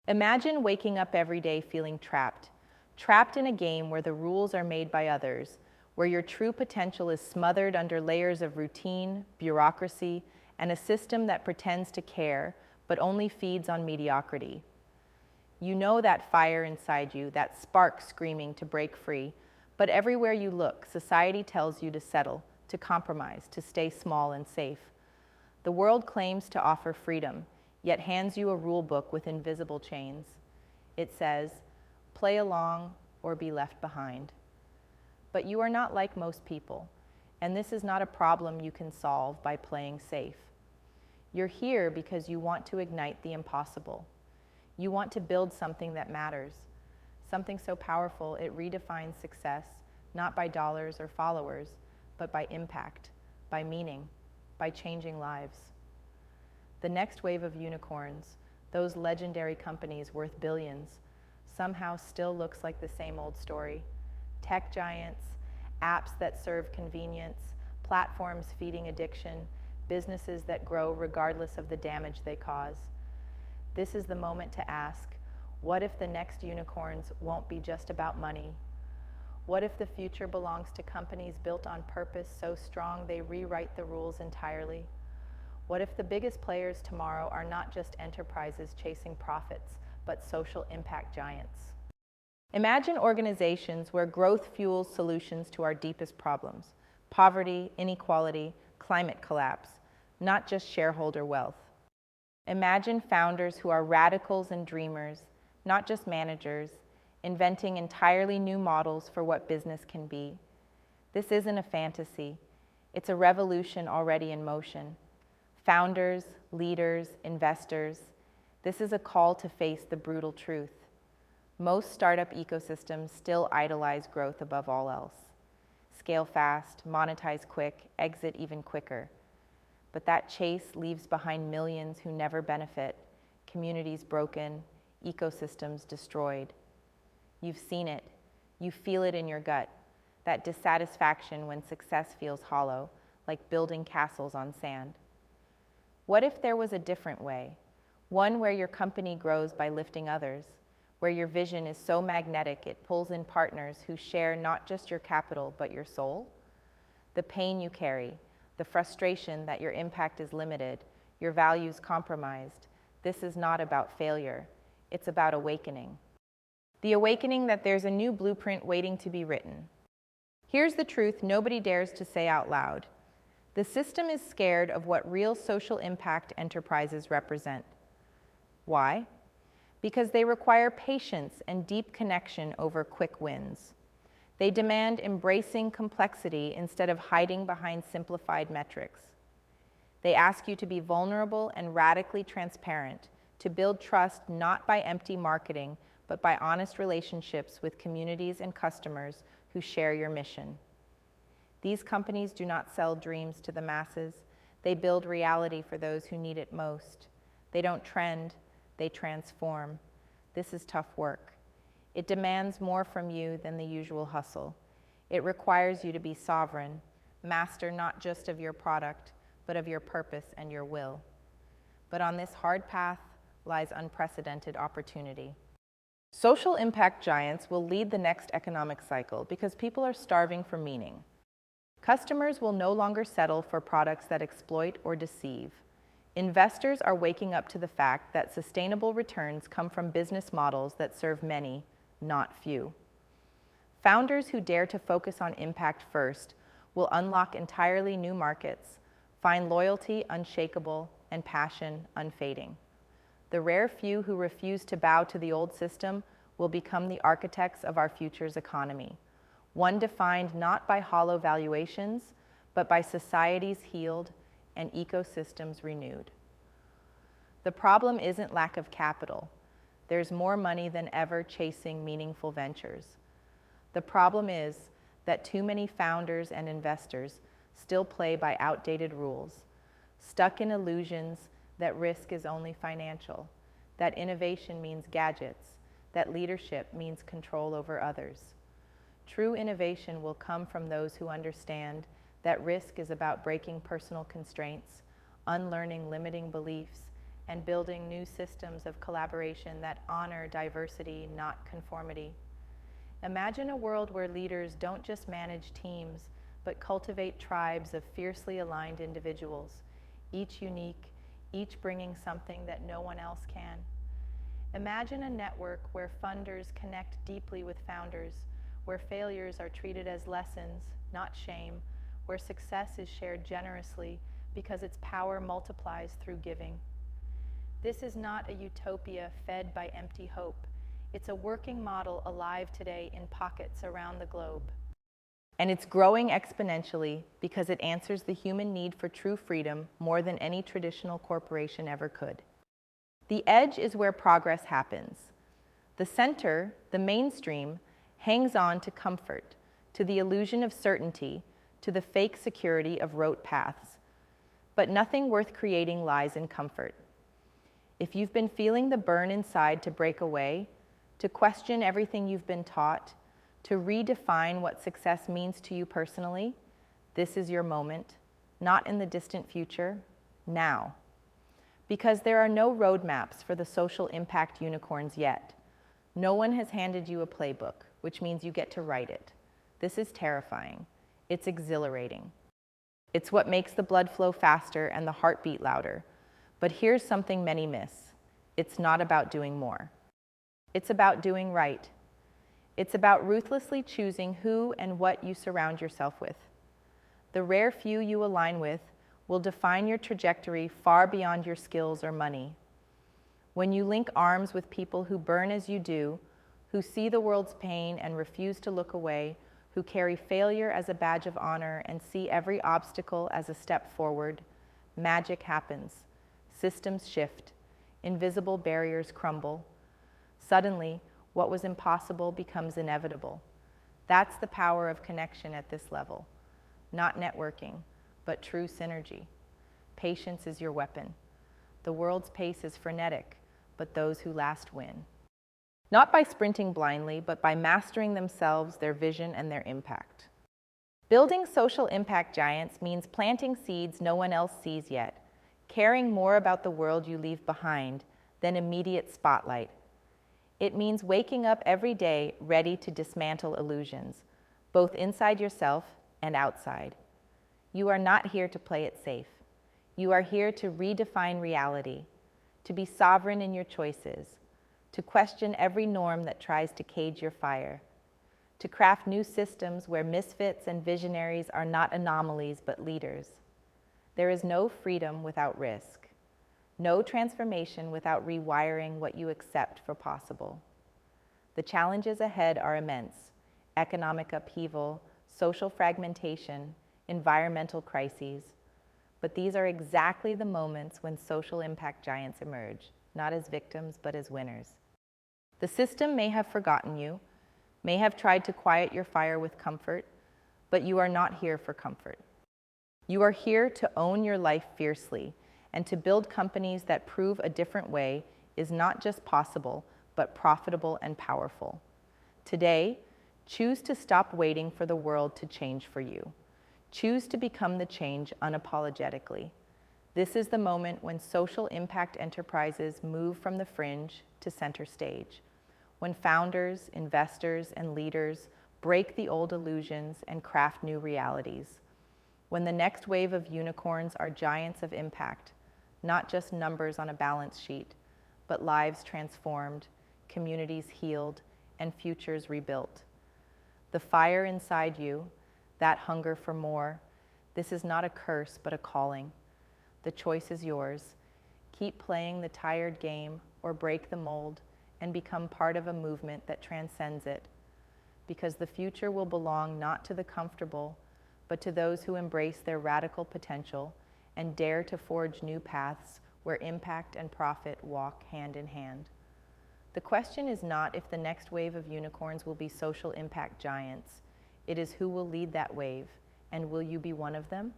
Imagine waking up every day feeling trapped. Trapped in a game where the rules are made by others, where your true potential is smothered under layers of routine, bureaucracy, and a system that pretends to care, but only feeds on mediocrity. You know that fire inside you, that spark screaming to break free, but everywhere you look, society tells you to settle, to compromise, to stay small and safe. The world claims to offer freedom, yet hands you a rule book with invisible chains. It says, play along or be left behind. But you are not like most people, and this is not a problem you can solve by playing safe. You're here because you want to ignite the impossible. You want to build something that matters, something so powerful it redefines success, not by dollars or followers, but by impact, by meaning, by changing lives. The next wave of unicorns, those legendary companies worth billions, somehow still looks like the same old story. Tech giants, apps that serve convenience, platforms feeding addiction, businesses that grow regardless of the damage they cause. This is the moment to ask, what if the next unicorns won't be just about money? What if the future belongs to companies built on purpose so strong they rewrite the rules entirely? What if the biggest players tomorrow are not just enterprises chasing profits, but social impact giants? Imagine organizations where growth fuels solutions to our deepest problems: poverty, inequality, climate collapse, not just shareholder wealth. Imagine founders who are radicals and dreamers, not just managers, inventing entirely new models for what business can be. This isn't a fantasy. It's a revolution already in motion. Founders, leaders, investors, this is a call to face the brutal truth. Most startup ecosystems still idolize growth above all else. Scale fast, monetize quick, exit even quicker. But that chase leaves behind millions who never benefit, communities broken, ecosystems destroyed. You've seen it. You feel it in your gut, that dissatisfaction when success feels hollow, like building castles on sand. What if there was a different way? One where your company grows by lifting others, where your vision is so magnetic it pulls in partners who share not just your capital, but your soul? The pain you carry, the frustration that your impact is limited, your values compromised. This is not about failure. It's about awakening. The awakening that there's a new blueprint waiting to be written. Here's the truth nobody dares to say out loud. The system is scared of what real social impact enterprises represent. Why? Because they require patience and deep connection over quick wins. They demand embracing complexity instead of hiding behind simplified metrics. They ask you to be vulnerable and radically transparent, to build trust not by empty marketing, but by honest relationships with communities and customers who share your mission. These companies do not sell dreams to the masses. They build reality for those who need it most. They don't trend, they transform. This is tough work. It demands more from you than the usual hustle. It requires you to be sovereign, master not just of your product, but of your purpose and your will. But on this hard path lies unprecedented opportunity. Social impact giants will lead the next economic cycle because people are starving for meaning. Customers will no longer settle for products that exploit or deceive. Investors are waking up to the fact that sustainable returns come from business models that serve many, not few. Founders who dare to focus on impact first will unlock entirely new markets, find loyalty unshakable, and passion unfading. The rare few who refuse to bow to the old system will become the architects of our future's economy, one defined not by hollow valuations, but by societies healed and ecosystems renewed. The problem isn't lack of capital. There's more money than ever chasing meaningful ventures. The problem is that too many founders and investors still play by outdated rules, stuck in illusions that risk is only financial, that innovation means gadgets, that leadership means control over others. True innovation will come from those who understand that risk is about breaking personal constraints, unlearning limiting beliefs, and building new systems of collaboration that honor diversity, not conformity. Imagine a world where leaders don't just manage teams, but cultivate tribes of fiercely aligned individuals, each unique, each bringing something that no one else can. Imagine a network where funders connect deeply with founders, where failures are treated as lessons, not shame, where success is shared generously because its power multiplies through giving. This is not a utopia fed by empty hope. It's a working model alive today in pockets around the globe. And it's growing exponentially because it answers the human need for true freedom more than any traditional corporation ever could. The edge is where progress happens. The center, the mainstream, hangs on to comfort, to the illusion of certainty, to the fake security of rote paths. But nothing worth creating lies in comfort. If you've been feeling the burn inside to break away, to question everything you've been taught, to redefine what success means to you personally, this is your moment, not in the distant future, now. Because there are no roadmaps for the social impact unicorns yet. No one has handed you a playbook, which means you get to write it. This is terrifying. It's exhilarating. It's what makes the blood flow faster and the heartbeat louder. But here's something many miss. It's not about doing more. It's about doing right. It's about ruthlessly choosing who and what you surround yourself with. The rare few you align with will define your trajectory far beyond your skills or money. When you link arms with people who burn as you do, who see the world's pain and refuse to look away, who carry failure as a badge of honor and see every obstacle as a step forward, magic happens. Systems shift. Invisible barriers crumble. Suddenly, what was impossible becomes inevitable. That's the power of connection at this level. Not networking, but true synergy. Patience is your weapon. The world's pace is frenetic, but those who last win. Not by sprinting blindly, but by mastering themselves, their vision, and their impact. Building social impact giants means planting seeds no one else sees yet, caring more about the world you leave behind than immediate spotlight. It means waking up every day ready to dismantle illusions, both inside yourself and outside. You are not here to play it safe. You are here to redefine reality, to be sovereign in your choices, to question every norm that tries to cage your fire, to craft new systems where misfits and visionaries are not anomalies but leaders. There is no freedom without risk, no transformation without rewiring what you accept for possible. The challenges ahead are immense: economic upheaval, social fragmentation, environmental crises. But these are exactly the moments when social impact giants emerge, not as victims, but as winners. The system may have forgotten you, may have tried to quiet your fire with comfort, but you are not here for comfort. You are here to own your life fiercely, and to build companies that prove a different way is not just possible, but profitable and powerful. Today, choose to stop waiting for the world to change for you. Choose to become the change unapologetically. This is the moment when social impact enterprises move from the fringe to center stage, when founders, investors, and leaders break the old illusions and craft new realities, when the next wave of unicorns are giants of impact, not just numbers on a balance sheet, but lives transformed, communities healed, and futures rebuilt. The fire inside you, that hunger for more, this is not a curse, but a calling. The choice is yours. Keep playing the tired game or break the mold and become part of a movement that transcends it. Because the future will belong not to the comfortable, but to those who embrace their radical potential and dare to forge new paths where impact and profit walk hand in hand. The question is not if the next wave of unicorns will be social impact giants. It is who will lead that wave, and will you be one of them?